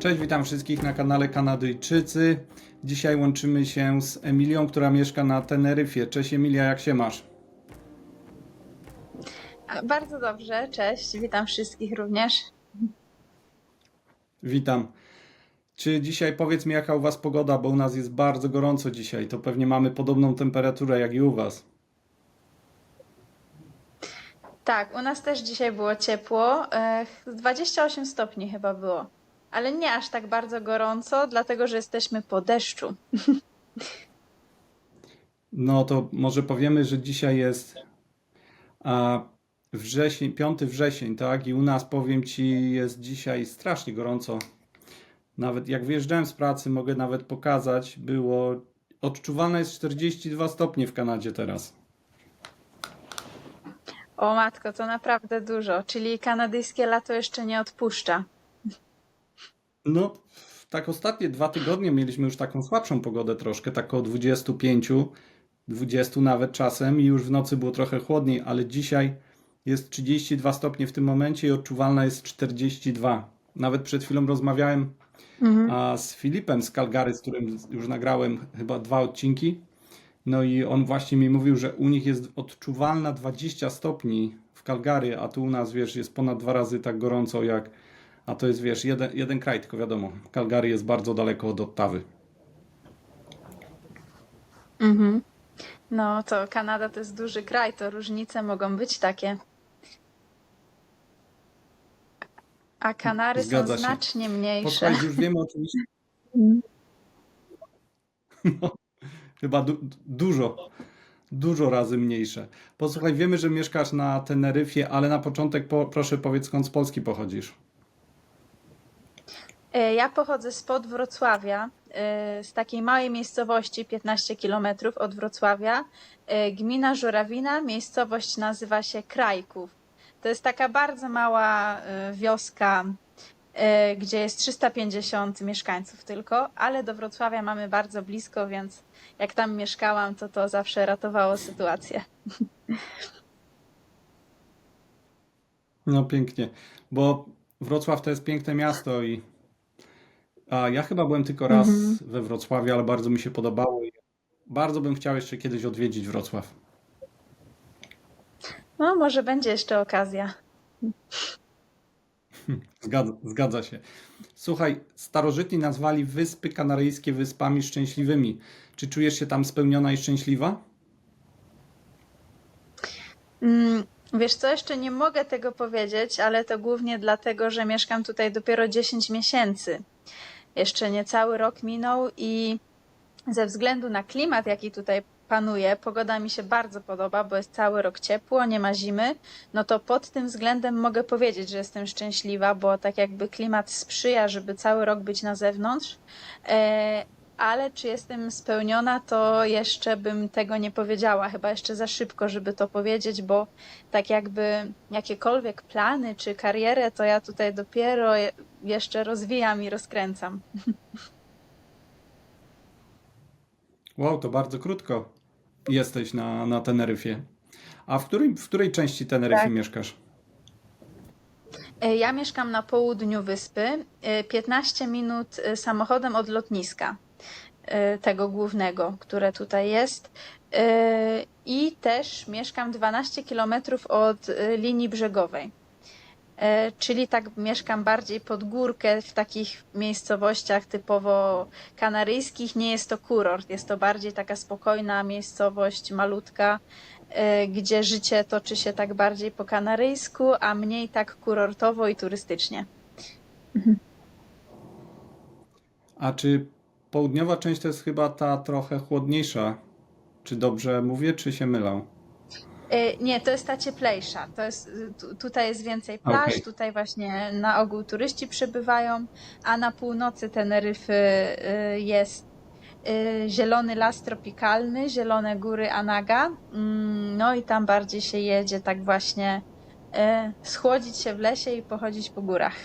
Cześć, witam wszystkich na kanale Kanadyjczycy. Dzisiaj łączymy się z Emilią, która mieszka na Teneryfie. Cześć Emilia, jak się masz? Bardzo dobrze, cześć, witam wszystkich również. Witam. Czy dzisiaj powiedz mi, jaka u was pogoda, bo u nas jest bardzo gorąco dzisiaj. To pewnie mamy podobną temperaturę jak i u was. Tak, u nas też dzisiaj było ciepło, 28 stopni chyba było, ale nie aż tak bardzo gorąco, dlatego że jesteśmy po deszczu. No to może powiemy, że dzisiaj jest a, wrzesień, 5 wrzesień, tak? I u nas, powiem ci, jest dzisiaj strasznie gorąco. Nawet jak wyjeżdżałem z pracy, mogę nawet pokazać, było odczuwalne jest 42 stopnie w Kanadzie teraz. O matko, to naprawdę dużo, czyli kanadyjskie lato jeszcze nie odpuszcza. No, tak ostatnie 2 tygodnie mieliśmy już taką słabszą pogodę troszkę, tak około 25, 20 nawet czasem i już w nocy było trochę chłodniej, ale dzisiaj jest 32 stopnie w tym momencie i odczuwalna jest 42. Nawet przed chwilą rozmawiałem Mhm. z Filipem z Calgary, z którym już nagrałem chyba 2 odcinki. No i on właśnie mi mówił, że u nich jest odczuwalna 20 stopni w Calgary, a tu u nas, wiesz, jest ponad 2 razy tak gorąco jak, a to jest, wiesz, jeden kraj, tylko wiadomo, Calgary jest bardzo daleko od Ottawy. Mhm. No to Kanada to jest duży kraj, to różnice mogą być takie, a Kanary są Zgadza się. znacznie mniejsze. Posłuchaj, już wiemy oczywiście, chyba dużo razy mniejsze. Posłuchaj, wiemy, że mieszkasz na Teneryfie, ale na początek proszę powiedz, skąd z Polski pochodzisz. Ja pochodzę spod Wrocławia, z takiej małej miejscowości, 15 kilometrów od Wrocławia. Gmina Żurawina, miejscowość nazywa się Krajków. To jest taka bardzo mała wioska, gdzie jest 350 mieszkańców tylko, ale do Wrocławia mamy bardzo blisko, więc jak tam mieszkałam, to zawsze ratowało sytuację. No pięknie, bo Wrocław to jest piękne miasto i ja chyba byłem tylko Mhm. raz we Wrocławiu, ale bardzo mi się podobało i bardzo bym chciał jeszcze kiedyś odwiedzić Wrocław. No, może będzie jeszcze okazja. Zgadza się. Słuchaj, starożytni nazwali Wyspy Kanaryjskie Wyspami Szczęśliwymi. Czy czujesz się tam spełniona i szczęśliwa? Wiesz co, jeszcze nie mogę tego powiedzieć, ale to głównie dlatego, że mieszkam tutaj dopiero 10 miesięcy. Jeszcze niecały rok minął i ze względu na klimat, jaki tutaj panuje, pogoda mi się bardzo podoba, bo jest cały rok ciepło, nie ma zimy, no to pod tym względem mogę powiedzieć, że jestem szczęśliwa, bo tak jakby klimat sprzyja, żeby cały rok być na zewnątrz. E, Ale czy jestem spełniona, to jeszcze bym tego nie powiedziała. Chyba jeszcze za szybko, żeby to powiedzieć, bo tak jakby jakiekolwiek plany czy karierę, to ja tutaj dopiero jeszcze rozwijam i rozkręcam. Wow, to bardzo krótko jesteś na Teneryfie. A w której części Teneryfy Tak. mieszkasz? Ja mieszkam na południu wyspy, 15 minut samochodem od lotniska tego głównego, które tutaj jest. I też mieszkam 12 kilometrów od linii brzegowej. Czyli tak mieszkam bardziej pod górkę w takich miejscowościach typowo kanaryjskich. Nie jest to kurort, jest to bardziej taka spokojna miejscowość, malutka, gdzie życie toczy się tak bardziej po kanaryjsku, a mniej tak kurortowo i turystycznie. A czy południowa część to jest chyba ta trochę chłodniejsza? Czy dobrze mówię, czy się mylę? Nie, to jest ta cieplejsza. To jest, tutaj jest więcej plaż, Okej. tutaj właśnie na ogół turyści przybywają, a na północy Teneryfy jest zielony las tropikalny, zielone góry Anaga. No i tam bardziej się jedzie tak właśnie schłodzić się w lesie i pochodzić po górach.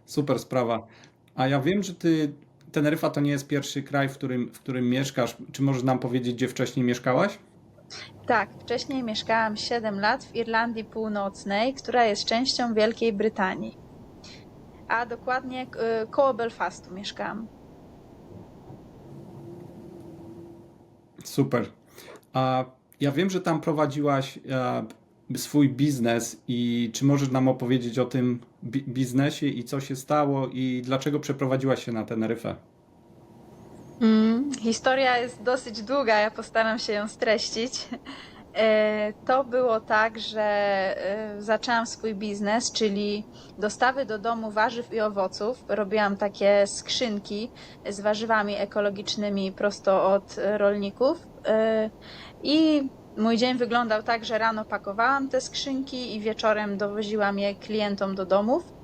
Super sprawa. A ja wiem, że Teneryfa to nie jest pierwszy kraj, w którym mieszkasz. Czy możesz nam powiedzieć, gdzie wcześniej mieszkałaś? Tak, wcześniej mieszkałam 7 lat w Irlandii Północnej, która jest częścią Wielkiej Brytanii. A dokładnie koło Belfastu mieszkałam. Super. A ja wiem, że tam prowadziłaś swój biznes i czy możesz nam opowiedzieć o tym biznesie i co się stało i dlaczego przeprowadziłaś się na Teneryfę? Historia jest dosyć długa, ja postaram się ją streścić. To było tak, że zaczęłam swój biznes, czyli dostawy do domu warzyw i owoców. Robiłam takie skrzynki z warzywami ekologicznymi prosto od rolników. I mój dzień wyglądał tak, że rano pakowałam te skrzynki i wieczorem dowoziłam je klientom do domów.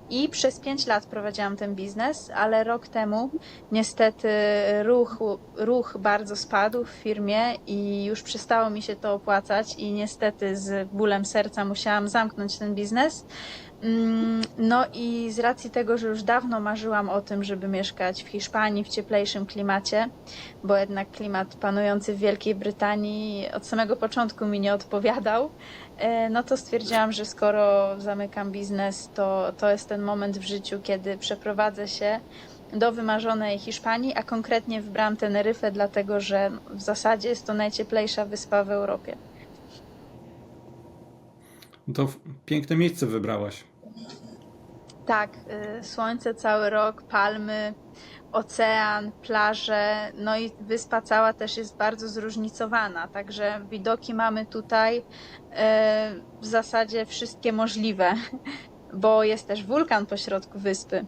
I przez 5 lat prowadziłam ten biznes, ale rok temu niestety ruch bardzo spadł w firmie i już przestało mi się to opłacać i niestety z bólem serca musiałam zamknąć ten biznes. No i z racji tego, że już dawno marzyłam o tym, żeby mieszkać w Hiszpanii w cieplejszym klimacie, bo jednak klimat panujący w Wielkiej Brytanii od samego początku mi nie odpowiadał, no to stwierdziłam, że skoro zamykam biznes, to jest ten moment w życiu, kiedy przeprowadzę się do wymarzonej Hiszpanii, a konkretnie wybrałam Teneryfę, dlatego że w zasadzie jest to najcieplejsza wyspa w Europie. No to piękne miejsce wybrałaś. Tak, słońce cały rok, palmy, ocean, plaże, no i wyspa cała też jest bardzo zróżnicowana, także widoki mamy tutaj w zasadzie wszystkie możliwe, bo jest też wulkan pośrodku wyspy.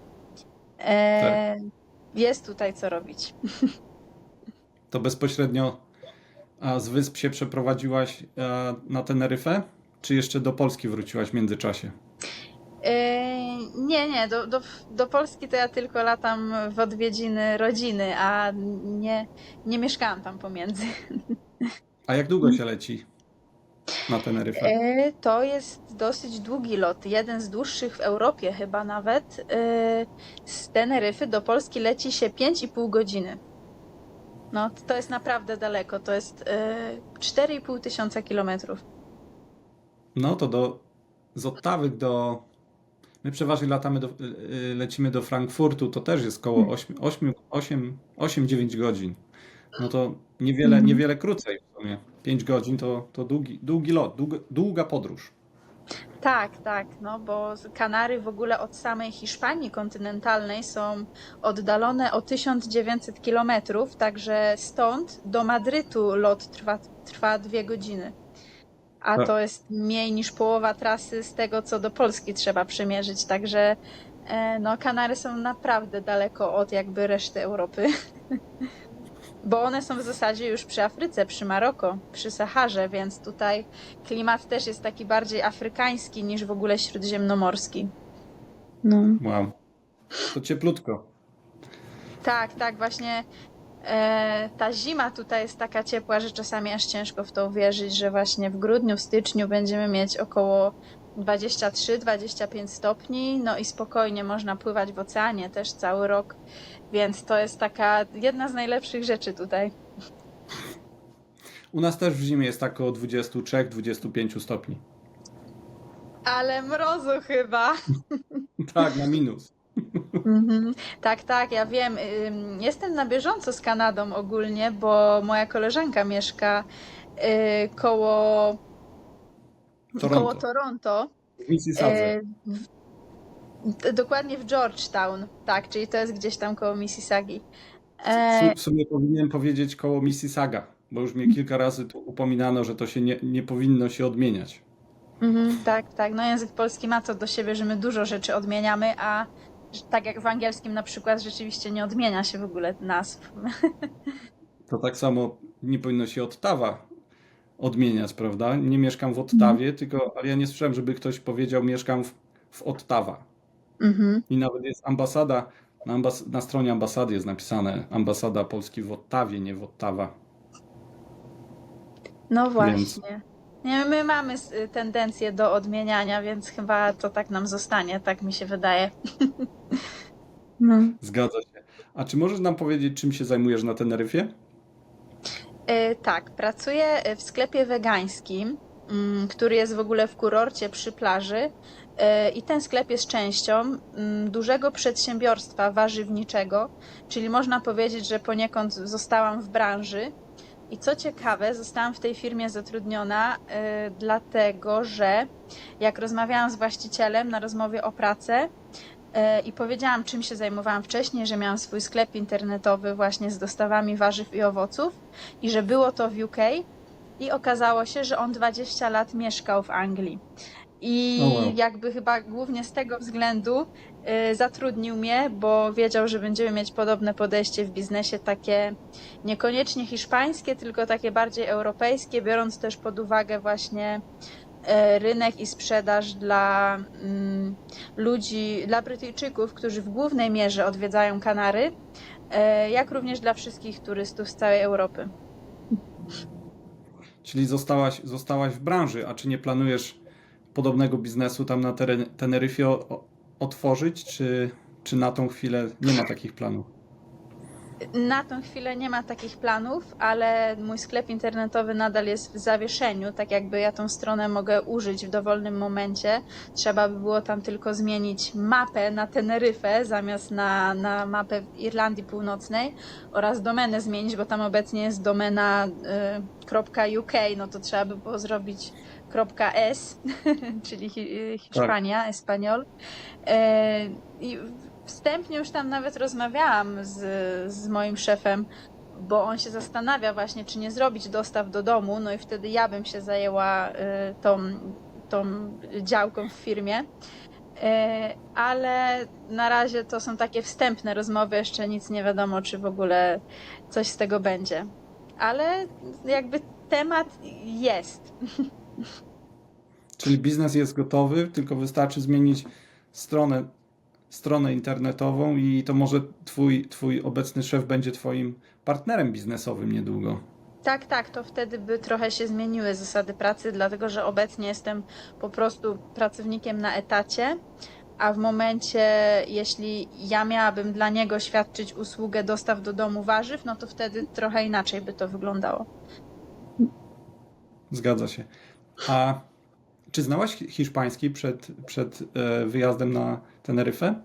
Tak. E, Jest tutaj co robić. To bezpośrednio z wysp się przeprowadziłaś na Teneryfę, czy jeszcze do Polski wróciłaś w międzyczasie? Nie, do Polski to ja tylko latam w odwiedziny rodziny, a nie mieszkałam tam pomiędzy. A jak długo się leci na Teneryfę? To jest dosyć długi lot, jeden z dłuższych w Europie chyba nawet. Z Teneryfy do Polski leci się 5,5 godziny. No, to jest naprawdę daleko, to jest 4,5 tysiąca kilometrów. No to z Ottawy my przeważnie lecimy do Frankfurtu, to też jest koło 8-9 godzin. No to niewiele krócej w sumie. 5 godzin to długi lot, długa podróż. Tak, no bo Kanary w ogóle od samej Hiszpanii kontynentalnej są oddalone o 1900 kilometrów, także stąd do Madrytu lot trwa 2 godziny. A Tak. to jest mniej niż połowa trasy z tego, co do Polski trzeba przemierzyć, także no, Kanary są naprawdę daleko od jakby reszty Europy. Bo one są w zasadzie już przy Afryce, przy Maroko, przy Saharze, więc tutaj klimat też jest taki bardziej afrykański niż w ogóle śródziemnomorski. No. Wow. To cieplutko. Tak, właśnie ta zima tutaj jest taka ciepła, że czasami aż ciężko w to uwierzyć, że właśnie w grudniu, w styczniu będziemy mieć około 23-25 stopni, no i spokojnie można pływać w oceanie też cały rok, więc to jest taka jedna z najlepszych rzeczy tutaj. U nas też w zimie jest tak około 23-25 stopni. Ale mrozu chyba. Tak, na minus. Tak, ja wiem. Jestem na bieżąco z Kanadą ogólnie, bo moja koleżanka mieszka koło Toronto. Toronto. W Mississadze. Dokładnie w Georgetown, tak, czyli to jest gdzieś tam koło Mississaugi. W sumie powinienem powiedzieć koło Mississauga, bo już mnie kilka razy tu upominano, że to się nie powinno się odmieniać. Tak, no język polski ma to do siebie, że my dużo rzeczy odmieniamy, a tak jak w angielskim na przykład rzeczywiście nie odmienia się w ogóle nazw. To tak samo nie powinno się Ottawa odmieniać, prawda? Nie mieszkam w Ottawie, ale ja nie słyszałem, żeby ktoś powiedział mieszkam w Ottawa. I nawet jest ambasada, na stronie ambasady jest napisane ambasada Polski w Ottawie, nie w Ottawa. No właśnie. Nie, my mamy tendencję do odmieniania, więc chyba to tak nam zostanie, tak mi się wydaje. Zgadza się. A czy możesz nam powiedzieć, czym się zajmujesz na Teneryfie? Tak, pracuję w sklepie wegańskim, który jest w ogóle w kurorcie przy plaży. I ten sklep jest częścią dużego przedsiębiorstwa warzywniczego, czyli można powiedzieć, że poniekąd zostałam w branży. I co ciekawe, zostałam w tej firmie zatrudniona dlatego, że jak rozmawiałam z właścicielem na rozmowie o pracę, i powiedziałam, czym się zajmowałam wcześniej, że miałam swój sklep internetowy właśnie z dostawami warzyw i owoców i że było to w UK i okazało się, że on 20 lat mieszkał w Anglii. O I wow. jakby chyba głównie z tego względu zatrudnił mnie, bo wiedział, że będziemy mieć podobne podejście w biznesie, takie niekoniecznie hiszpańskie, tylko takie bardziej europejskie, biorąc też pod uwagę właśnie rynek i sprzedaż dla ludzi, dla Brytyjczyków, którzy w głównej mierze odwiedzają Kanary, jak również dla wszystkich turystów z całej Europy. Czyli zostałaś w branży, a czy nie planujesz podobnego biznesu tam na Teneryfie otworzyć, czy na tą chwilę nie ma takich planów? Na tą chwilę nie ma takich planów, ale mój sklep internetowy nadal jest w zawieszeniu, tak jakby ja tą stronę mogę użyć w dowolnym momencie. Trzeba by było tam tylko zmienić mapę na Teneryfę zamiast na mapę Irlandii Północnej oraz domenę zmienić, bo tam obecnie jest domena .uk, no to trzeba by było zrobić .es, czyli Tak. Hiszpania, Espanol. I wstępnie już tam nawet rozmawiałam z moim szefem, bo on się zastanawia właśnie, czy nie zrobić dostaw do domu, no i wtedy ja bym się zajęła tą działką w firmie. Ale na razie to są takie wstępne rozmowy, jeszcze nic nie wiadomo, czy w ogóle coś z tego będzie. Ale jakby temat jest. Czyli biznes jest gotowy, tylko wystarczy zmienić stronę, stronę internetową i to może twój obecny szef będzie twoim partnerem biznesowym niedługo. Tak, tak, to wtedy by trochę się zmieniły zasady pracy, dlatego że obecnie jestem po prostu pracownikiem na etacie, a w momencie, jeśli ja miałabym dla niego świadczyć usługę dostaw do domu warzyw, no to wtedy trochę inaczej by to wyglądało. Zgadza się. A czy znałaś hiszpański przed wyjazdem na Teneryfę?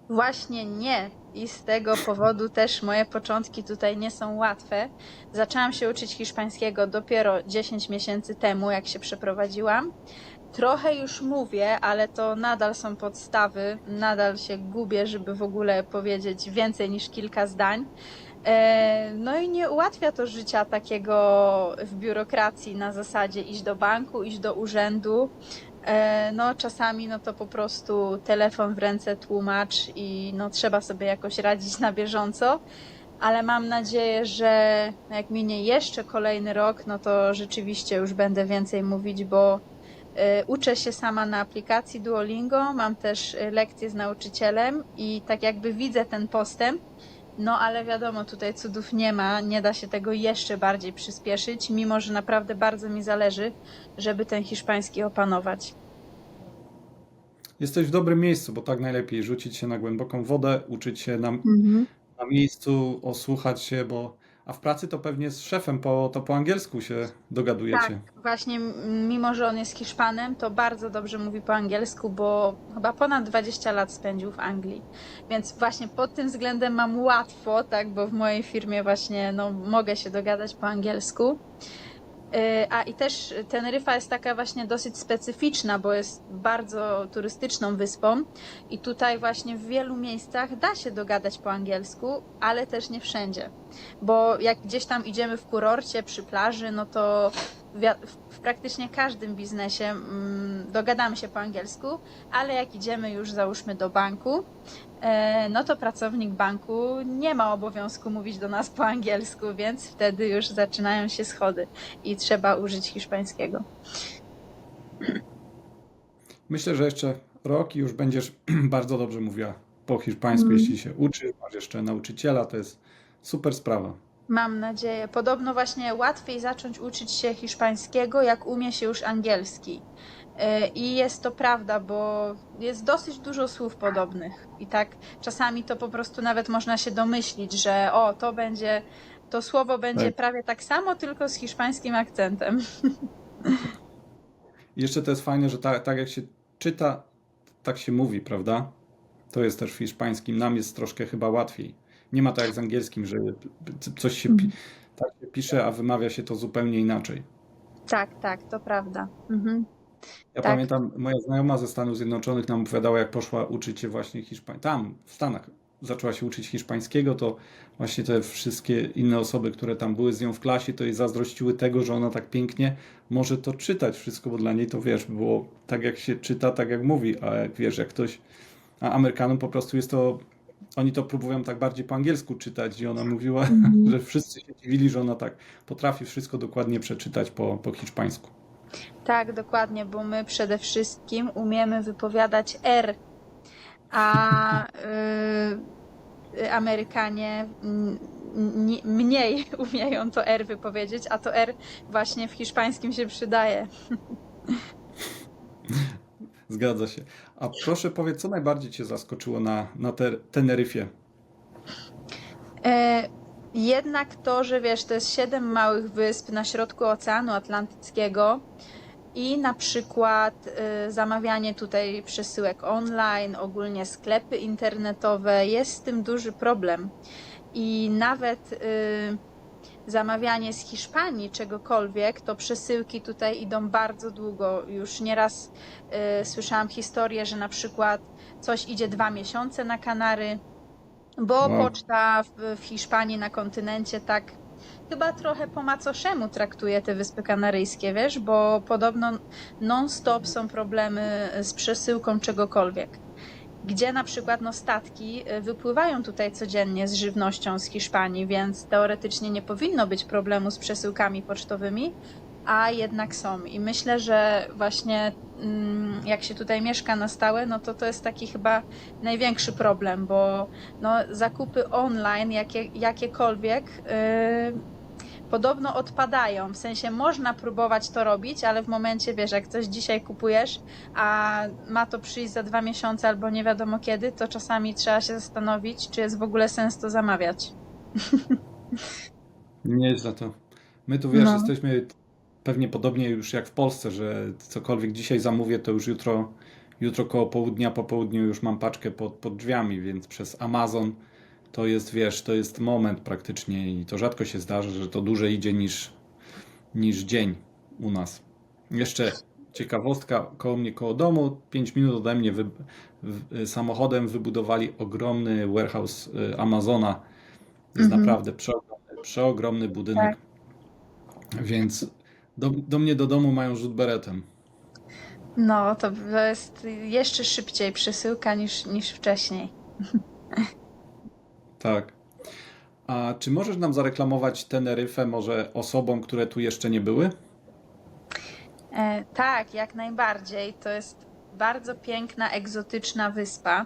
Właśnie nie. I z tego powodu też moje początki tutaj nie są łatwe. Zaczęłam się uczyć hiszpańskiego dopiero 10 miesięcy temu, jak się przeprowadziłam. Trochę już mówię, ale to nadal są podstawy. Nadal się gubię, żeby w ogóle powiedzieć więcej niż kilka zdań. No i nie ułatwia to życia takiego w biurokracji na zasadzie iść do banku, iść do urzędu. No czasami no to po prostu telefon w ręce, tłumacz i no trzeba sobie jakoś radzić na bieżąco, ale mam nadzieję, że jak minie jeszcze kolejny rok, no to rzeczywiście już będę więcej mówić, bo uczę się sama na aplikacji Duolingo, mam też lekcje z nauczycielem i tak jakby widzę ten postęp, no ale wiadomo, tutaj cudów nie ma, nie da się tego jeszcze bardziej przyspieszyć, mimo że naprawdę bardzo mi zależy, żeby ten hiszpański opanować. Jesteś w dobrym miejscu, bo tak najlepiej rzucić się na głęboką wodę, uczyć się Mhm. na miejscu, osłuchać się, a w pracy to pewnie z szefem to po angielsku się Tak, dogadujecie. właśnie mimo, że on jest Hiszpanem, to bardzo dobrze mówi po angielsku, bo chyba ponad 20 lat spędził w Anglii. Więc właśnie pod tym względem mam łatwo, tak, bo w mojej firmie właśnie no, mogę się dogadać po angielsku. A i też Teneryfa jest taka właśnie dosyć specyficzna, bo jest bardzo turystyczną wyspą i tutaj właśnie w wielu miejscach da się dogadać po angielsku, ale też nie wszędzie. Bo jak gdzieś tam idziemy w kurorcie, przy plaży, no to w praktycznie każdym biznesie dogadamy się po angielsku, ale jak idziemy już załóżmy do banku, no to pracownik banku nie ma obowiązku mówić do nas po angielsku, więc wtedy już zaczynają się schody i trzeba użyć hiszpańskiego. Myślę, że jeszcze rok i już będziesz bardzo dobrze mówiła po hiszpańsku, Mm. jeśli się uczysz, masz jeszcze nauczyciela, to jest super sprawa. Mam nadzieję. Podobno właśnie łatwiej zacząć uczyć się hiszpańskiego, jak umie się już angielski. I jest to prawda, bo jest dosyć dużo słów podobnych. I tak czasami to po prostu nawet można się domyślić, że o, To słowo będzie Tak. prawie tak samo, tylko z hiszpańskim akcentem. I jeszcze to jest fajne, że tak jak się czyta, tak się mówi, prawda? To jest też w hiszpańskim. Nam jest troszkę chyba łatwiej. Nie ma tak jak z angielskim, że coś się, tak się pisze, a wymawia się to zupełnie inaczej. Tak, tak, to prawda. Mhm. Ja Tak. pamiętam, moja znajoma ze Stanów Zjednoczonych nam opowiadała, jak poszła uczyć się właśnie tam, w Stanach, zaczęła się uczyć hiszpańskiego, to właśnie te wszystkie inne osoby, które tam były z nią w klasie, to jej zazdrościły tego, że ona tak pięknie może to czytać wszystko, bo dla niej to, wiesz, było tak jak się czyta, tak jak mówi, a jak wiesz, jak ktoś, a Amerykanom po prostu jest to, oni to próbują tak bardziej po angielsku czytać i ona mówiła, że wszyscy się dziwili, że ona tak potrafi wszystko dokładnie przeczytać po hiszpańsku. Tak, dokładnie, bo my przede wszystkim umiemy wypowiadać R, a Amerykanie mniej umieją to R wypowiedzieć, a to R właśnie w hiszpańskim się przydaje. Zgadza się. A proszę powiedz, co najbardziej Cię zaskoczyło na Teneryfie? E, Jednak to, że wiesz, to jest 7 małych wysp na środku Oceanu Atlantyckiego i na przykład zamawianie tutaj przesyłek online, ogólnie sklepy internetowe, jest z tym duży problem. I nawet zamawianie z Hiszpanii czegokolwiek, to przesyłki tutaj idą bardzo długo. Już nieraz słyszałam historię, że na przykład coś idzie 2 miesiące na Kanary, bo Wow. poczta w Hiszpanii na kontynencie tak chyba trochę po macoszemu traktuje te Wyspy Kanaryjskie, wiesz, bo podobno non-stop są problemy z przesyłką czegokolwiek. Gdzie na przykład statki wypływają tutaj codziennie z żywnością z Hiszpanii, więc teoretycznie nie powinno być problemu z przesyłkami pocztowymi, a jednak są. I myślę, że właśnie jak się tutaj mieszka na stałe, no to jest taki chyba największy problem, bo zakupy online, jakiekolwiek, podobno odpadają. W sensie można próbować to robić, ale w momencie, wiesz, jak coś dzisiaj kupujesz, a ma to przyjść za 2 miesiące albo nie wiadomo kiedy, to czasami trzeba się zastanowić, czy jest w ogóle sens to zamawiać. Nie jest za to. My tu, wiesz, No. jesteśmy pewnie podobnie już jak w Polsce, że cokolwiek dzisiaj zamówię, to już jutro koło południa, po południu już mam paczkę pod drzwiami, więc przez Amazon to jest, wiesz, to jest moment praktycznie i to rzadko się zdarza, że to dłużej idzie niż dzień u nas. Jeszcze ciekawostka, koło mnie, koło domu, 5 minut ode mnie samochodem wybudowali ogromny warehouse Amazona. Jest naprawdę przeogromny budynek, więc do mnie do domu mają rzut beretem. No, to jest jeszcze szybciej przesyłka niż wcześniej. Tak. A czy możesz nam zareklamować Teneryfę może osobom, które tu jeszcze nie były? Tak, jak najbardziej. To jest bardzo piękna, egzotyczna wyspa.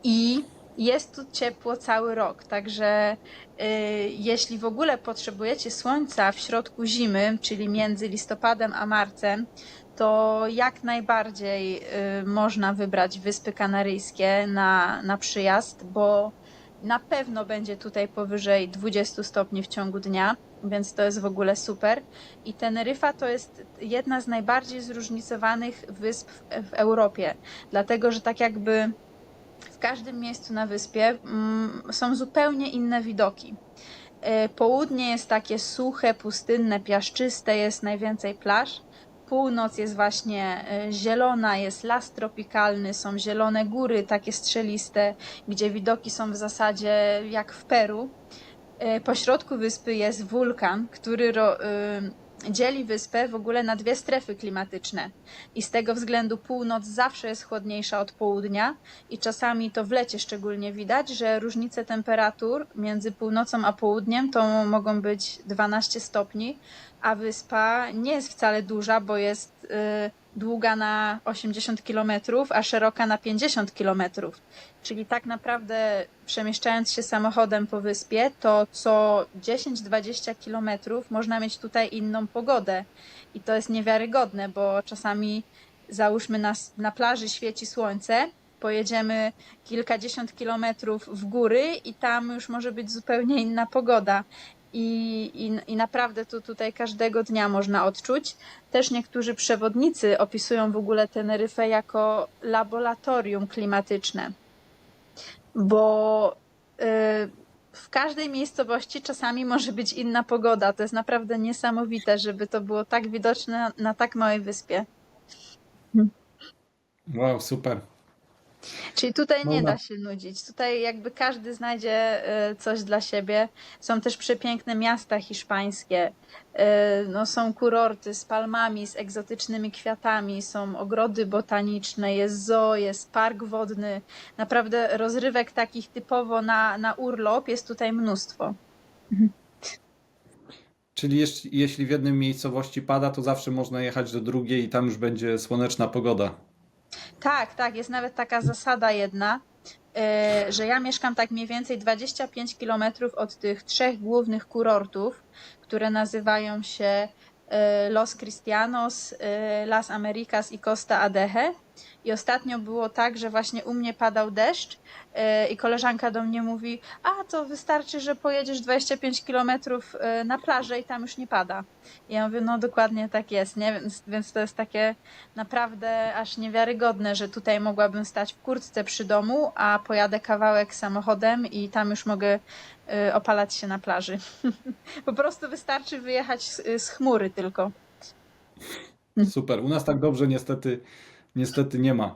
I jest tu ciepło cały rok, także jeśli w ogóle potrzebujecie słońca w środku zimy, czyli między listopadem a marcem, to jak najbardziej można wybrać Wyspy Kanaryjskie na przyjazd, bo na pewno będzie tutaj powyżej 20 stopni w ciągu dnia, więc to jest w ogóle super. I Teneryfa to jest jedna z najbardziej zróżnicowanych wysp w Europie, dlatego że tak jakby w każdym miejscu na wyspie są zupełnie inne widoki. Południe jest takie suche, pustynne, piaszczyste, jest najwięcej plaż. Północ jest właśnie zielona, jest las tropikalny, są zielone góry, takie strzeliste, gdzie widoki są w zasadzie jak w Peru. Po środku wyspy jest wulkan, który dzieli wyspę w ogóle na 2 strefy klimatyczne. I z tego względu północ zawsze jest chłodniejsza od południa i czasami to w lecie szczególnie widać, że różnice temperatur między północą a południem to mogą być 12 stopni, a wyspa nie jest wcale duża, bo jest długa na 80 km, a szeroka na 50 km. Czyli tak naprawdę przemieszczając się samochodem po wyspie, to co 10-20 km można mieć tutaj inną pogodę. I to jest niewiarygodne, bo czasami załóżmy na plaży świeci słońce, pojedziemy kilkadziesiąt kilometrów w góry i tam już może być zupełnie inna pogoda. I naprawdę to tutaj każdego dnia można odczuć. Też niektórzy przewodnicy opisują w ogóle Teneryfę jako laboratorium klimatyczne, bo w każdej miejscowości czasami może być inna pogoda. To jest naprawdę niesamowite, żeby to było tak widoczne na tak małej wyspie. Wow, super. Czyli tutaj nie No, da się nudzić. Tutaj jakby każdy znajdzie coś dla siebie. Są też przepiękne miasta hiszpańskie. No, są kurorty z palmami, z egzotycznymi kwiatami, są ogrody botaniczne, jest zoo, jest park wodny. Naprawdę rozrywek takich typowo na urlop jest tutaj mnóstwo. czyli jeśli w jednej miejscowości pada, to zawsze można jechać do drugiej i tam już będzie słoneczna pogoda. Tak, tak, jest nawet taka zasada jedna, że ja mieszkam tak mniej więcej 25 kilometrów od tych trzech głównych kurortów, które nazywają się Los Cristianos, Las Americas i Costa Adeje. I ostatnio było tak, że właśnie u mnie padał deszcz i koleżanka do mnie mówi: a to wystarczy, że pojedziesz 25 kilometrów na plażę i tam już nie pada. I ja mówię: no dokładnie tak jest, nie? Więc to jest takie naprawdę aż niewiarygodne, że tutaj mogłabym stać w kurtce przy domu, a pojadę kawałek samochodem i tam już mogę opalać się na plaży. Po prostu wystarczy wyjechać z chmury tylko. Super. U nas tak dobrze niestety nie ma.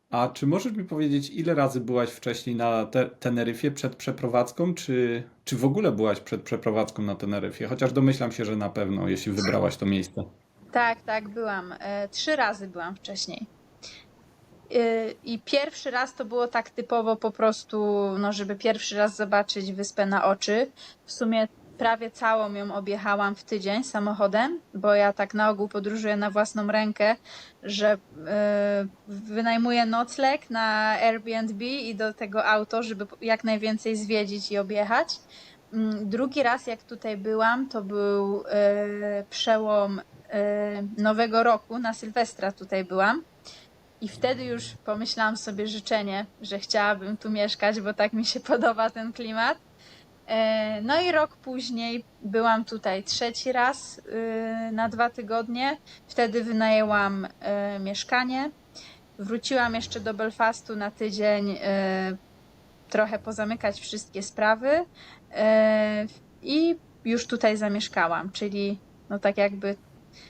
A czy możesz mi powiedzieć, ile razy byłaś wcześniej na Teneryfie przed przeprowadzką, czy w ogóle byłaś przed przeprowadzką na Teneryfie? Chociaż domyślam się, że na pewno, jeśli wybrałaś to miejsce. Tak, tak, byłam. 3 razy byłam wcześniej. I pierwszy raz to było tak typowo po prostu, no żeby pierwszy raz zobaczyć wyspę na oczy. W sumie prawie całą ją objechałam w tydzień samochodem, bo ja tak na ogół podróżuję na własną rękę, że wynajmuję nocleg na Airbnb i do tego auto, żeby jak najwięcej zwiedzić i objechać. Drugi raz jak tutaj byłam, to był przełom Nowego Roku, na Sylwestra tutaj byłam. I wtedy już pomyślałam sobie życzenie, że chciałabym tu mieszkać, bo tak mi się podoba ten klimat. No i rok później byłam tutaj trzeci raz na 2 tygodnie. Wtedy wynajęłam mieszkanie. Wróciłam jeszcze do Belfastu na tydzień, trochę pozamykać wszystkie sprawy i już tutaj zamieszkałam, czyli no tak jakby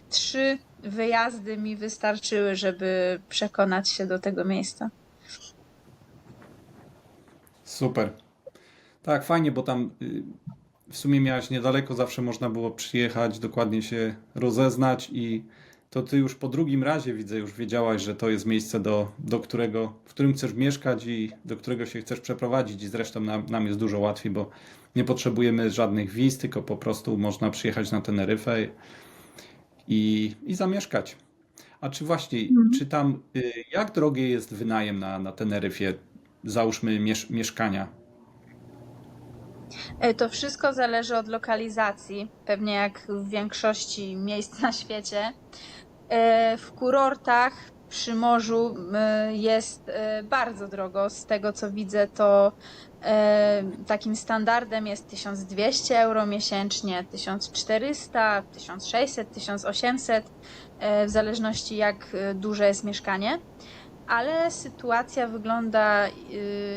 3 wyjazdy mi wystarczyły, żeby przekonać się do tego miejsca. Super. Tak, fajnie, bo tam w sumie miałaś niedaleko, zawsze można było przyjechać, dokładnie się rozeznać i to ty już po drugim razie widzę, już wiedziałaś, że to jest miejsce, w którym chcesz mieszkać i do którego się chcesz przeprowadzić i zresztą nam jest dużo łatwiej, bo nie potrzebujemy żadnych wiz, tylko po prostu można przyjechać na Teneryfę i zamieszkać. A czy właśnie, czy tam, jak drogie jest wynajem na Teneryfie, załóżmy mieszkania? To wszystko zależy od lokalizacji, pewnie jak w większości miejsc na świecie. W kurortach przy morzu jest bardzo drogo. Z tego co widzę, to takim standardem jest 1200 euro miesięcznie, 1400, 1600, 1800, w zależności jak duże jest mieszkanie. Ale sytuacja wygląda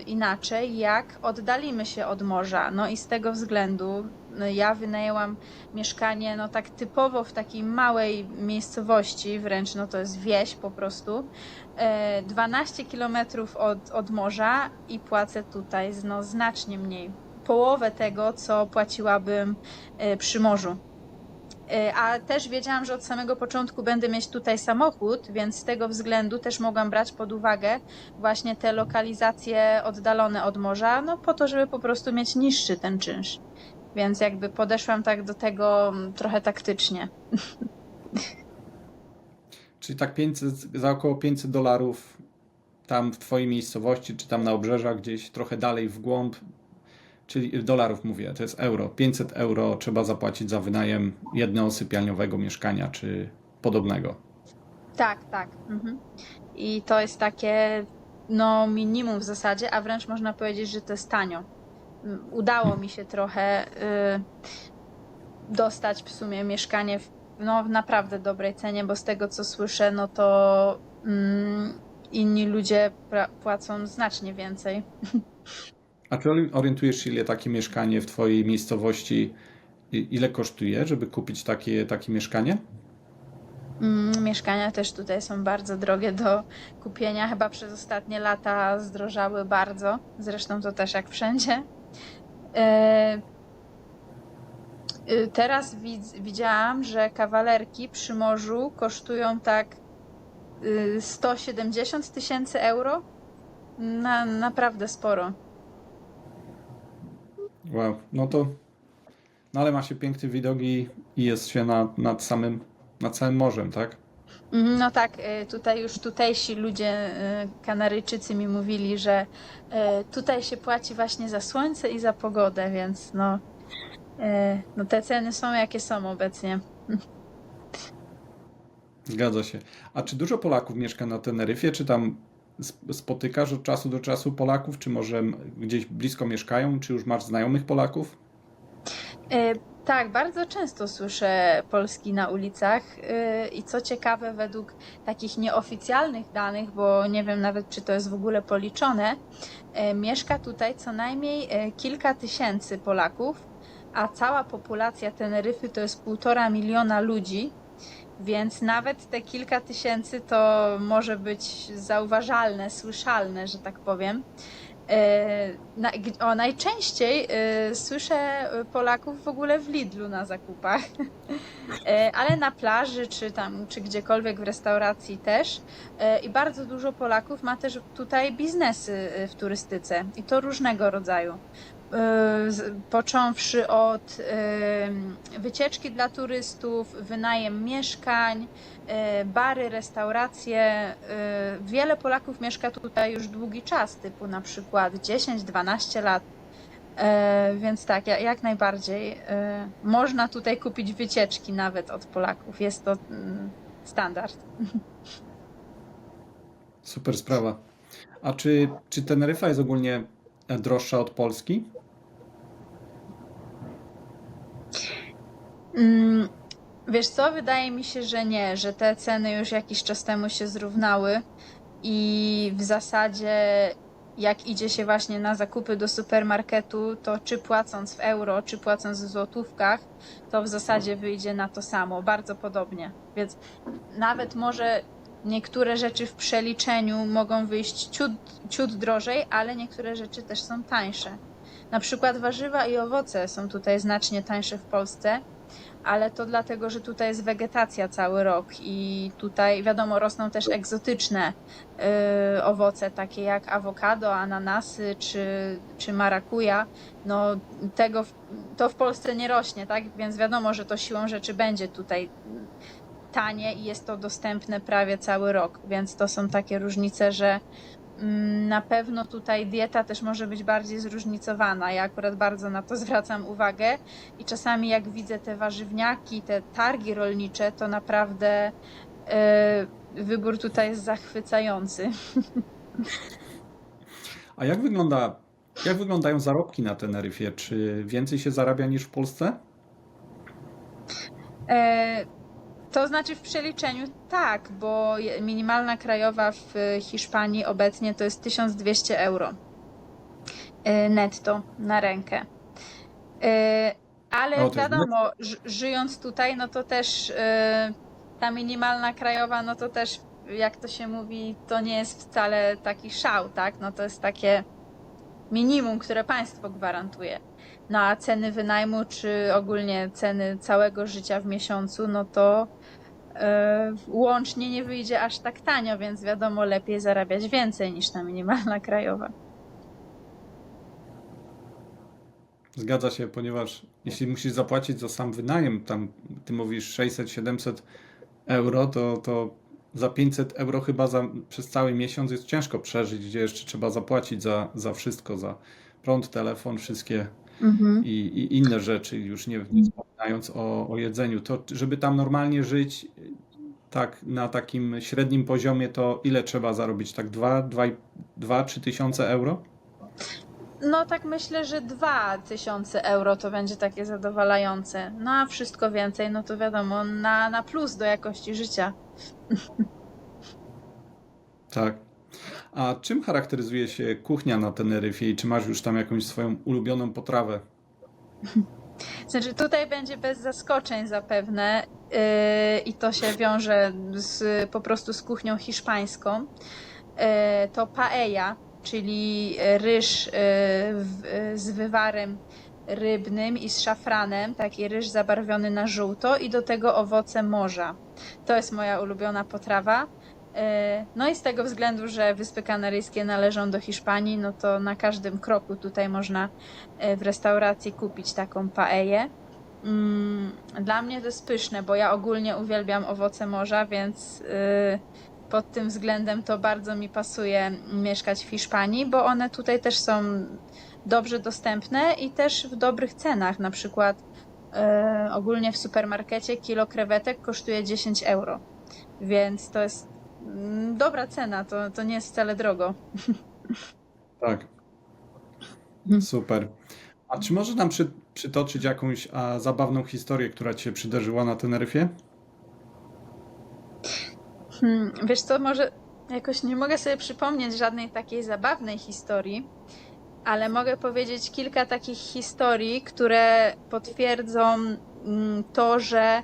inaczej, jak oddalimy się od morza. No i z tego względu ja wynajęłam mieszkanie no tak typowo w takiej małej miejscowości, wręcz no to jest wieś po prostu, 12 kilometrów od morza i płacę tutaj no znacznie mniej. Połowę tego, co płaciłabym przy morzu. A też wiedziałam, że od samego początku będę mieć tutaj samochód, więc z tego względu też mogłam brać pod uwagę właśnie te lokalizacje oddalone od morza, no po to, żeby po prostu mieć niższy ten czynsz. Więc jakby podeszłam tak do tego trochę taktycznie. Czyli tak 500, za około $500 tam w twojej miejscowości, czy tam na obrzeżach gdzieś trochę dalej w głąb, czyli dolarów mówię, to jest euro. 500 euro trzeba zapłacić za wynajem jednosypialniowego mieszkania, czy podobnego. Tak, tak. Mhm. I to jest takie no minimum w zasadzie, a wręcz można powiedzieć, że to jest tanio. Udało mi się trochę dostać w sumie mieszkanie w naprawdę dobrej cenie, bo z tego co słyszę, no to inni ludzie płacą znacznie więcej. A czy orientujesz się, ile takie mieszkanie w twojej miejscowości, ile kosztuje, żeby kupić takie mieszkanie? Mieszkania też tutaj są bardzo drogie do kupienia. Chyba przez ostatnie lata zdrożały bardzo. Zresztą to też jak wszędzie. E, Teraz widziałam, że kawalerki przy morzu kosztują tak 170 tysięcy euro. Naprawdę sporo. Wow, no ale ma się piękny widok i jest się nad całym morzem, tak? No tak, tutaj już tutejsi ludzie, Kanaryjczycy mi mówili, że tutaj się płaci właśnie za słońce i za pogodę, więc no te ceny są jakie są obecnie. Zgadza się. A czy dużo Polaków mieszka na Teneryfie? Czy tam spotykasz od czasu do czasu Polaków? Czy może gdzieś blisko mieszkają? Czy już masz znajomych Polaków? E, Tak, bardzo często słyszę Polski na ulicach i co ciekawe, według takich nieoficjalnych danych, bo nie wiem nawet, czy to jest w ogóle policzone, mieszka tutaj co najmniej kilka tysięcy Polaków, a cała populacja Teneryfy to jest 1,5 miliona ludzi, więc nawet te kilka tysięcy to może być zauważalne, słyszalne, że tak powiem. Najczęściej słyszę Polaków w ogóle w Lidlu na zakupach, ale na plaży czy gdziekolwiek w restauracji też. I bardzo dużo Polaków ma też tutaj biznesy w turystyce i to różnego rodzaju. Począwszy od wycieczki dla turystów, wynajem mieszkań, bary, restauracje. Wiele Polaków mieszka tutaj już długi czas, typu na przykład 10-12 lat. Więc tak, jak najbardziej. Można tutaj kupić wycieczki nawet od Polaków. Jest to standard. Super sprawa. A czy Teneryfa jest ogólnie droższa od Polski? Mm, Wiesz co, wydaje mi się, że nie, że te ceny już jakiś czas temu się zrównały i w zasadzie jak idzie się właśnie na zakupy do supermarketu, to czy płacąc w euro, czy płacąc w złotówkach, to w zasadzie wyjdzie na to samo, bardzo podobnie. Więc nawet może niektóre rzeczy w przeliczeniu mogą wyjść ciut drożej, ale niektóre rzeczy też są tańsze. Na przykład warzywa i owoce są tutaj znacznie tańsze w Polsce, ale to dlatego, że tutaj jest wegetacja cały rok i tutaj wiadomo rosną też egzotyczne owoce, takie jak awokado, ananasy czy marakuja. No to w Polsce nie rośnie, tak? Więc wiadomo, że to siłą rzeczy będzie tutaj tanie i jest to dostępne prawie cały rok, więc to są takie różnice, że na pewno tutaj dieta też może być bardziej zróżnicowana. Ja akurat bardzo na to zwracam uwagę i czasami jak widzę te warzywniaki, te targi rolnicze, to naprawdę wybór tutaj jest zachwycający. A jak wyglądają zarobki na Teneryfie? Czy więcej się zarabia niż w Polsce? E, To znaczy w przeliczeniu tak, bo minimalna krajowa w Hiszpanii obecnie to jest 1200 euro netto na rękę. Ale O, to jest net. wiadomo, żyjąc tutaj, no to też ta minimalna krajowa, no to też, jak to się mówi, to nie jest wcale taki szał, tak? No to jest takie minimum, które państwo gwarantuje. No a ceny wynajmu, czy ogólnie ceny całego życia w miesiącu, no to łącznie nie wyjdzie aż tak tanio, więc wiadomo, lepiej zarabiać więcej niż ta minimalna krajowa. Zgadza się, ponieważ jeśli musisz zapłacić za sam wynajem, tam ty mówisz 600-700 euro, to za 500 euro chyba przez cały miesiąc jest ciężko przeżyć, gdzie jeszcze trzeba zapłacić za wszystko, za prąd, telefon, wszystkie Mhm. i inne rzeczy, już nie wspominając o jedzeniu. To żeby tam normalnie żyć, tak na takim średnim poziomie, to ile trzeba zarobić? Tak 2-3 tysiące euro? No tak myślę, że 2000 euro to będzie takie zadowalające. No a wszystko więcej, no to wiadomo, na plus do jakości życia. Tak. A czym charakteryzuje się kuchnia na Teneryfie i czy masz już tam jakąś swoją ulubioną potrawę? Znaczy tutaj będzie bez zaskoczeń zapewne i to się wiąże po prostu z kuchnią hiszpańską. To paella, czyli ryż z wywarem rybnym i z szafranem, taki ryż zabarwiony na żółto i do tego owoce morza. To jest moja ulubiona potrawa. No i z tego względu, że Wyspy Kanaryjskie należą do Hiszpanii, no to na każdym kroku tutaj można w restauracji kupić taką paellę. Dla mnie to jest pyszne, bo ja ogólnie uwielbiam owoce morza, więc pod tym względem to bardzo mi pasuje mieszkać w Hiszpanii, bo one tutaj też są dobrze dostępne i też w dobrych cenach. Na przykład ogólnie w supermarkecie kilo krewetek kosztuje 10 euro, więc to jest dobra cena, to nie jest wcale drogo. Tak, super. A czy może nam przytoczyć jakąś zabawną historię, która cię przydarzyła na Teneryfie? Wiesz co, może jakoś nie mogę sobie przypomnieć żadnej takiej zabawnej historii, ale mogę powiedzieć kilka takich historii, które potwierdzą to, że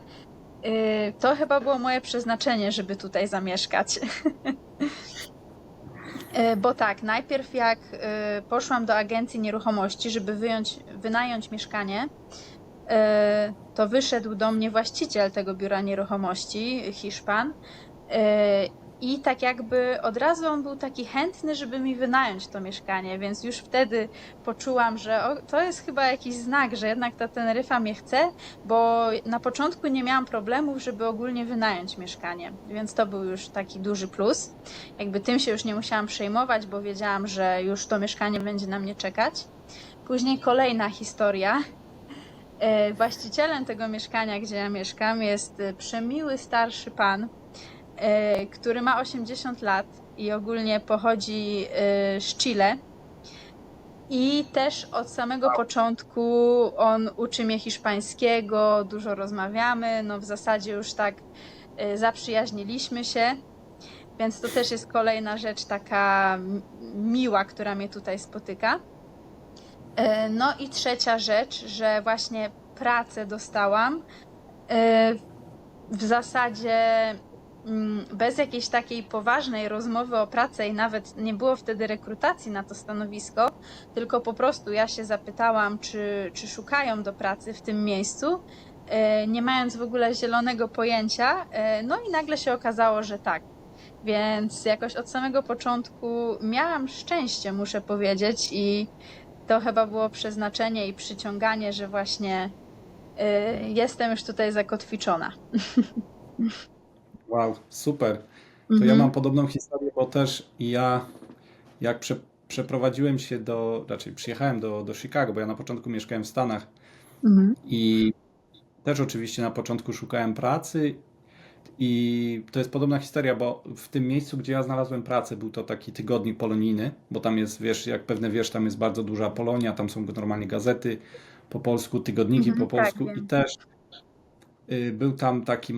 to chyba było moje przeznaczenie, żeby tutaj zamieszkać. Bo tak, najpierw jak poszłam do agencji nieruchomości, żeby wynająć mieszkanie, to wyszedł do mnie właściciel tego biura nieruchomości, Hiszpan, i tak jakby od razu on był taki chętny, żeby mi wynająć to mieszkanie, więc już wtedy poczułam, że to jest chyba jakiś znak, że jednak ta Teneryfa mnie chce, bo na początku nie miałam problemów, żeby ogólnie wynająć mieszkanie, więc to był już taki duży plus. Jakby tym się już nie musiałam przejmować, bo wiedziałam, że już to mieszkanie będzie na mnie czekać. Później kolejna historia. Właścicielem tego mieszkania, gdzie ja mieszkam, jest przemiły starszy pan, który ma 80 lat i ogólnie pochodzi z Chile. I też od samego początku on uczy mnie hiszpańskiego, dużo rozmawiamy, no w zasadzie już tak zaprzyjaźniliśmy się, więc to też jest kolejna rzecz taka miła, która mnie tutaj spotyka. No i trzecia rzecz, że właśnie pracę dostałam w zasadzie bez jakiejś takiej poważnej rozmowy o pracę i nawet nie było wtedy rekrutacji na to stanowisko, tylko po prostu ja się zapytałam, czy szukają do pracy w tym miejscu, nie mając w ogóle zielonego pojęcia, no i nagle się okazało, że tak. Więc jakoś od samego początku miałam szczęście, muszę powiedzieć, i to chyba było przeznaczenie i przyciąganie, że właśnie jestem już tutaj zakotwiczona. Wow, super. To ja mam podobną historię, bo też ja jak przeprowadziłem się raczej przyjechałem do Chicago, bo ja na początku mieszkałem w Stanach i też oczywiście na początku szukałem pracy i to jest podobna historia, bo w tym miejscu, gdzie ja znalazłem pracę, był to taki tygodnik polonijny, bo tam jest, wiesz, jak pewnie wiesz, tam jest bardzo duża Polonia, tam są normalnie gazety po polsku, tygodniki po Tak, polsku i wiem. też był tam taki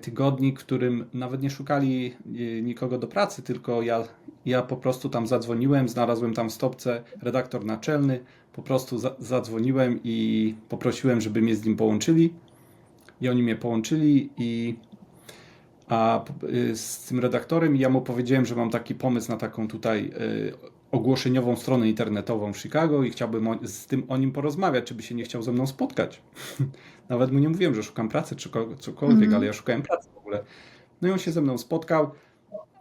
tygodnik, w którym nawet nie szukali nikogo do pracy, tylko ja po prostu tam zadzwoniłem, znalazłem tam w stopce redaktor naczelny, po prostu zadzwoniłem i poprosiłem, żeby mnie z nim połączyli i oni mnie połączyli z tym redaktorem i ja mu powiedziałem, że mam taki pomysł na taką tutaj ogłoszeniową stronę internetową w Chicago i chciałbym o nim porozmawiać, czy by się nie chciał ze mną spotkać. Nawet mu nie mówiłem, że szukam pracy czy cokolwiek, ale ja szukałem pracy w ogóle. No i on się ze mną spotkał,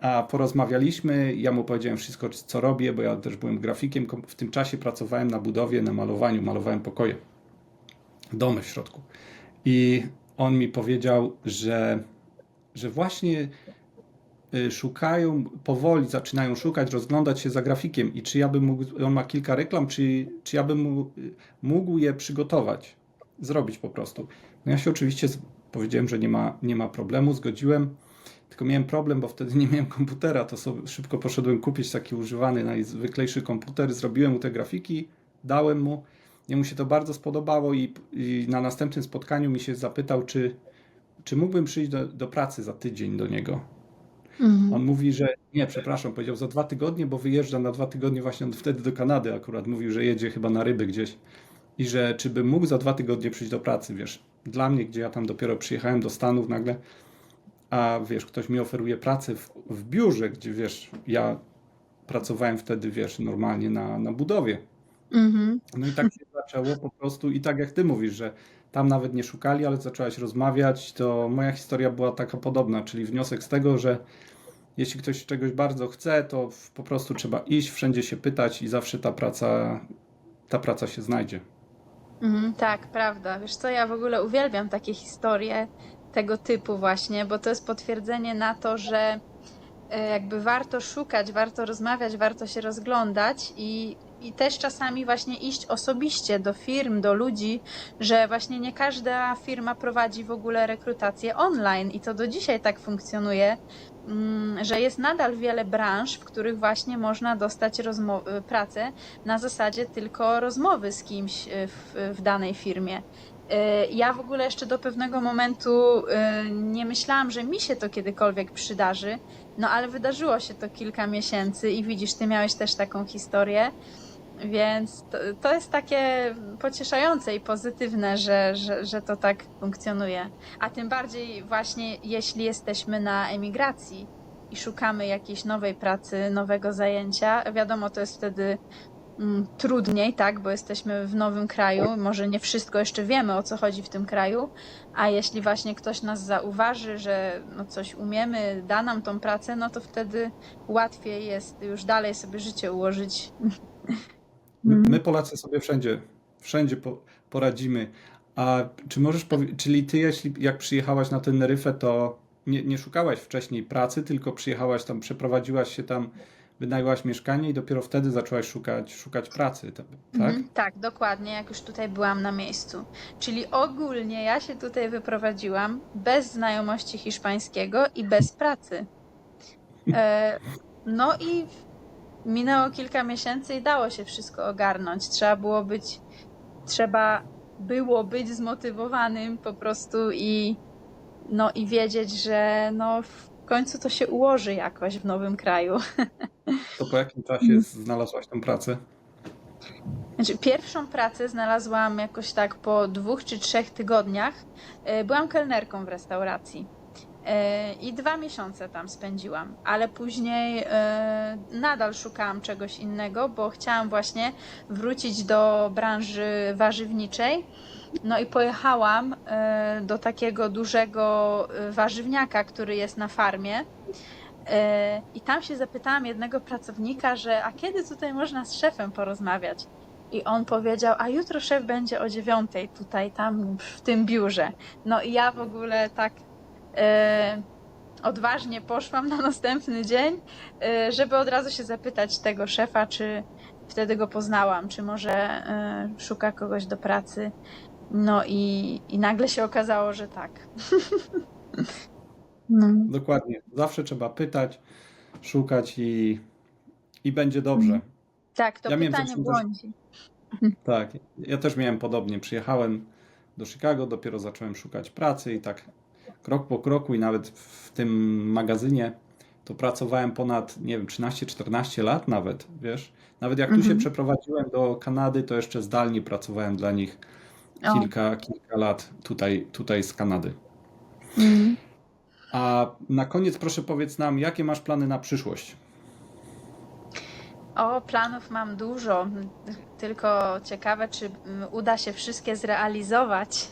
a porozmawialiśmy. Ja mu powiedziałem wszystko, co robię, bo ja też byłem grafikiem. W tym czasie pracowałem na budowie, na malowaniu, malowałem pokoje, domy w środku. I on mi powiedział, że właśnie szukają, powoli zaczynają szukać, rozglądać się za grafikiem i czy ja bym mógł, on ma kilka reklam, czy ja bym mógł je przygotować, zrobić po prostu. No ja się oczywiście powiedziałem, że nie ma problemu, zgodziłem Tylko miałem problem, bo wtedy nie miałem komputera, to sobie szybko poszedłem kupić taki używany, najzwyklejszy komputer, zrobiłem mu te grafiki, dałem mu. Jemu się to bardzo spodobało i na następnym spotkaniu mi się zapytał, czy mógłbym przyjść do pracy za tydzień do niego. Mhm. On mówi, że nie, przepraszam, powiedział za 2 tygodnie, bo wyjeżdża na 2 tygodnie właśnie on wtedy do Kanady akurat. Mówił, że jedzie chyba na ryby gdzieś i że czy bym mógł za 2 tygodnie przyjść do pracy, wiesz. Dla mnie, gdzie ja tam dopiero przyjechałem do Stanów nagle, a wiesz, ktoś mi oferuje pracę w biurze, gdzie wiesz, ja pracowałem wtedy, wiesz, normalnie na budowie. Mhm. No i tak się zaczęło po prostu i tak jak ty mówisz, że tam nawet nie szukali, ale zaczęłaś rozmawiać, to moja historia była taka podobna, czyli wniosek z tego, że jeśli ktoś czegoś bardzo chce, to po prostu trzeba iść, wszędzie się pytać i zawsze ta praca się znajdzie. Tak, prawda. Wiesz co, ja w ogóle uwielbiam takie historie tego typu właśnie, bo to jest potwierdzenie na to, że jakby warto szukać, warto rozmawiać, warto się rozglądać i też czasami właśnie iść osobiście do firm, do ludzi, że właśnie nie każda firma prowadzi w ogóle rekrutację online i to do dzisiaj tak funkcjonuje, że jest nadal wiele branż, w których właśnie można dostać pracę na zasadzie tylko rozmowy z kimś w danej firmie. Ja w ogóle jeszcze do pewnego momentu nie myślałam, że mi się to kiedykolwiek przydarzy, no ale wydarzyło się to kilka miesięcy i widzisz, ty miałeś też taką historię, więc to jest takie pocieszające i pozytywne, że to tak funkcjonuje. A tym bardziej właśnie jeśli jesteśmy na emigracji i szukamy jakiejś nowej pracy, nowego zajęcia, wiadomo, to jest wtedy trudniej, tak, bo jesteśmy w nowym kraju, może nie wszystko jeszcze wiemy, o co chodzi w tym kraju, a jeśli właśnie ktoś nas zauważy, że no coś umiemy, da nam tą pracę, no to wtedy łatwiej jest już dalej sobie życie ułożyć. My Polacy sobie wszędzie poradzimy. A czy możesz powiedzieć, czyli ty, jak przyjechałaś na Teneryfę, to nie szukałaś wcześniej pracy, tylko przyjechałaś tam, przeprowadziłaś się tam, wynajęłaś mieszkanie i dopiero wtedy zaczęłaś szukać pracy, tak? Tak, dokładnie, jak już tutaj byłam na miejscu. Czyli ogólnie ja się tutaj wyprowadziłam bez znajomości hiszpańskiego i bez pracy. E, No i minęło kilka miesięcy i dało się wszystko ogarnąć. Trzeba było być zmotywowanym po prostu i wiedzieć, że no w końcu to się ułoży jakoś w nowym kraju. To po jakim czasie znalazłaś tę pracę? Znaczy, pierwszą pracę znalazłam jakoś tak po 2 czy 3 tygodniach. Byłam kelnerką w restauracji. I 2 miesiące tam spędziłam, ale później nadal szukałam czegoś innego, bo chciałam właśnie wrócić do branży warzywniczej. No i pojechałam do takiego dużego warzywniaka, który jest na farmie. I tam się zapytałam jednego pracownika, że a kiedy tutaj można z szefem porozmawiać? I on powiedział, a jutro szef będzie o 9:00 tutaj, tam w tym biurze. No i ja w ogóle tak odważnie poszłam na następny dzień, żeby od razu się zapytać tego szefa, czy wtedy go poznałam, czy może szuka kogoś do pracy. No i nagle się okazało, że tak. No. Dokładnie. Zawsze trzeba pytać, szukać i będzie dobrze. Tak, to Ja miałem pytanie zresztą błądzi. tak, ja też miałem podobnie. Przyjechałem do Chicago, dopiero zacząłem szukać pracy i tak krok po kroku i nawet w tym magazynie to pracowałem ponad, nie wiem, 13-14 lat nawet, wiesz. Nawet jak tu się przeprowadziłem do Kanady, to jeszcze zdalnie pracowałem dla nich O. kilka lat tutaj z Kanady. A na koniec proszę powiedz nam, jakie masz plany na przyszłość? O, planów mam dużo, tylko ciekawe, czy uda się wszystkie zrealizować.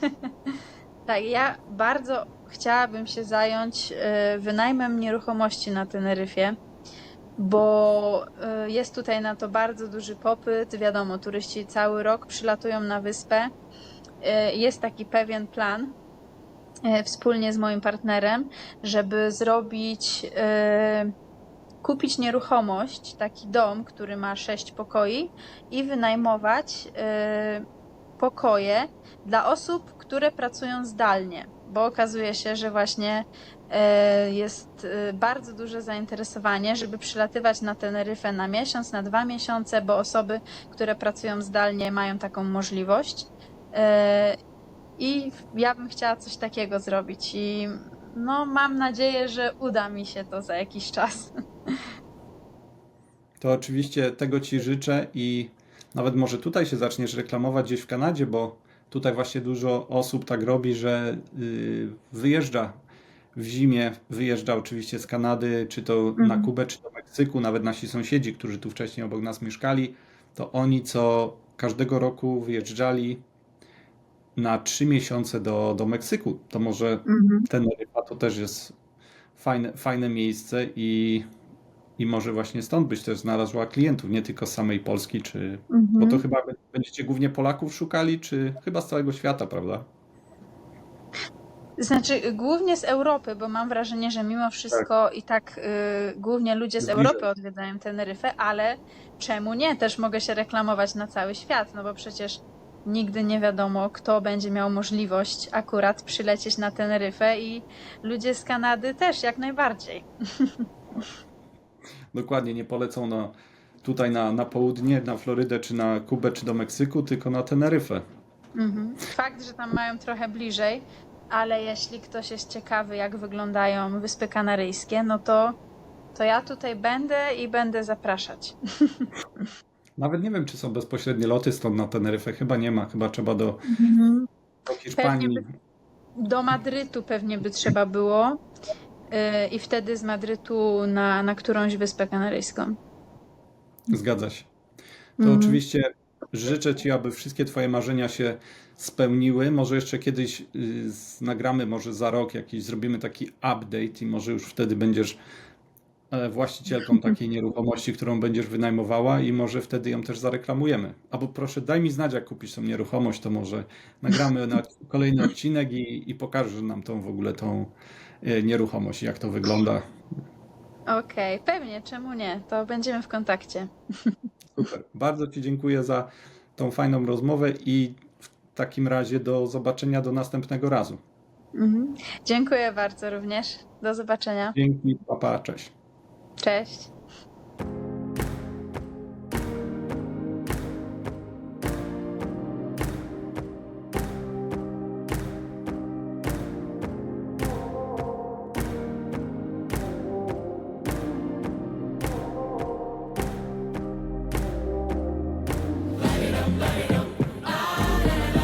Tak, ja bardzo chciałabym się zająć wynajmem nieruchomości na Teneryfie, bo jest tutaj na to bardzo duży popyt. Wiadomo, turyści cały rok przylatują na wyspę. Jest taki pewien plan wspólnie z moim partnerem, żeby kupić nieruchomość, taki dom, który ma 6 pokoi i wynajmować pokoje dla osób, które pracują zdalnie, bo okazuje się, że właśnie jest bardzo duże zainteresowanie, żeby przylatywać na Teneryfę na miesiąc, na 2 miesiące, bo osoby, które pracują zdalnie, mają taką możliwość. I ja bym chciała coś takiego zrobić i no, mam nadzieję, że uda mi się to za jakiś czas. To oczywiście tego Ci życzę i nawet może tutaj się zaczniesz reklamować gdzieś w Kanadzie, bo tutaj właśnie dużo osób tak robi, że wyjeżdża w zimie, wyjeżdża oczywiście z Kanady, czy to na Mhm. Kubę, czy do Meksyku. Nawet nasi sąsiedzi, którzy tu wcześniej obok nas mieszkali, to oni co każdego roku wyjeżdżali na 3 miesiące do Meksyku. To może Mhm. Teneryfa to też jest fajne miejsce i może właśnie stąd byś też znalazła klientów, nie tylko z samej Polski, bo to Mhm. chyba będziecie głównie Polaków szukali, czy chyba z całego świata, prawda? Znaczy, głównie z Europy, bo mam wrażenie, że mimo Tak. wszystko i tak głównie ludzie z Jest bliżej. Europy odwiedzają Teneryfę, ale czemu nie? Też mogę się reklamować na cały świat, no bo przecież nigdy nie wiadomo, kto będzie miał możliwość akurat przylecieć na Teneryfę i ludzie z Kanady też jak najbardziej. Dokładnie, nie polecą tutaj na południe, na Florydę, czy na Kubę, czy do Meksyku, tylko na Teneryfę. Mhm. Fakt, że tam mają trochę bliżej, ale jeśli ktoś jest ciekawy, jak wyglądają Wyspy Kanaryjskie, no to ja tutaj będę i będę zapraszać. Nawet nie wiem, czy są bezpośrednie loty stąd na Teneryfę. Chyba nie ma, chyba trzeba Mhm. do Pewnie Hiszpanii. do Madrytu pewnie by trzeba było i wtedy z Madrytu na którąś Wyspę Kanaryjską. Zgadza się. To Mhm. oczywiście życzę Ci, aby wszystkie Twoje marzenia się spełniły. Może jeszcze kiedyś nagramy, może za rok jakiś, zrobimy taki update i może już wtedy będziesz właścicielką takiej nieruchomości, którą będziesz wynajmowała i może wtedy ją też zareklamujemy. Albo proszę, daj mi znać, jak kupisz tą nieruchomość, to może nagramy na kolejny odcinek i pokażesz nam tą w ogóle tą nieruchomość, jak to wygląda. Okej, pewnie, czemu nie? To będziemy w kontakcie. Super. Bardzo Ci dziękuję za tą fajną rozmowę i w takim razie do zobaczenia do następnego razu. Mhm. Dziękuję bardzo również. Do zobaczenia. Dzięki, papa, cześć. Cześć.